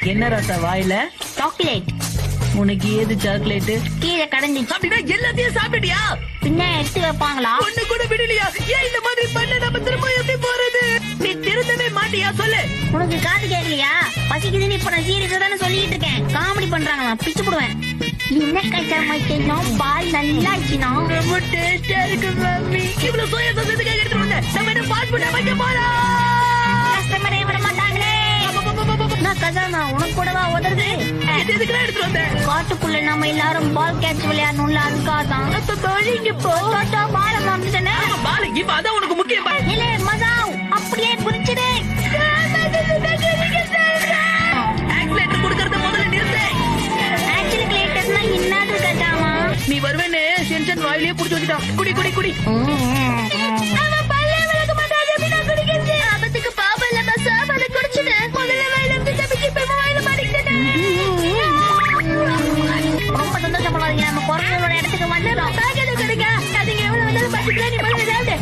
என்ன ராசா வாயில? சாக்லேட். உனக்கு ஏது சாக்லேட்? கீழே கடந்துச்சு. அப்படின்னா எல்லாத்தையும் சாப்பிட்டியா? பின்ன எடுத்து வைப்பாங்களா? ஒண்ணு கூட விடலையா? ஏன் இந்த மாதிரி பண்ண? நம்ம திரும்ப எப்படி போறது? நீ திருந்தவே மாட்டியா? சொல்லு. உனக்கு காது கேட்கலையா? பசிக்குதுன்னு இப்ப நான் சீரியஸா தானே சொல்லிட்டு இருக்கேன். காமெடி பண்றாங்களா? பிச்சு போடுவேன். என்ன கச்சா மாட்டேன் பால் நல்லா ஆச்சுனா ரொம்ப டேஸ்டா இருக்கு மம்மி. இவ்வளவு சோயா சாஸ் எதுக்காக எடுத்துட்டு வந்த? நம்ம என்ன ஃபாஸ்ட் ஃபுட் வைக்க போறோம்? கஸ்டமரே விட மாட்டாங்களே. நான் கசானா உனக்கு கூடவா உதறது? இது எதுக்குடா எடுத்துட்டு வந்த? காட்டுக்குள்ள நம்ம எல்லாரும் பால் கேட்ச் விளையாடணும்ல, அதுக்காக தான். அப்ப தோழி இங்க போ. பால மாமிச்சனே பால் இப்ப அதான் உனக்கு முக்கியம் பாரு. இல்ல மசாவ் அப்படியே குதிச்சிடு. ஆக்சிலேட்டர் கொடுக்கறத முதல்ல நிறுத்து. ஆக்சிலேட்டர்னா என்னது கஜாமா? நீ வருவேன்னு டென்ஷன் வாயிலே புடிச்சு வச்சுட்டான். குடி குடி குடி. அவன் பல்லே விளக்க மாட்டாது அப்படி நான் குடிக்கிறது. ஆபத்துக்கு பாபம் இல்ல மசாவ், அதை குடிச்சிடு. முதல்ல வாயில இருந்து தப்பிச்சு இப்ப வாயில மாட்டிக்கிட்டேன். ரொம்ப சந்தோஷப்படாதீங்க, நம்ம குரங்களோட இடத்துக்கு வந்துடும். பேக்கெட் கொடுங்க. அதுங்க எவ்வளவு வந்தாலும் பசிக்கல, நீ முதல்ல சாப்பிடு.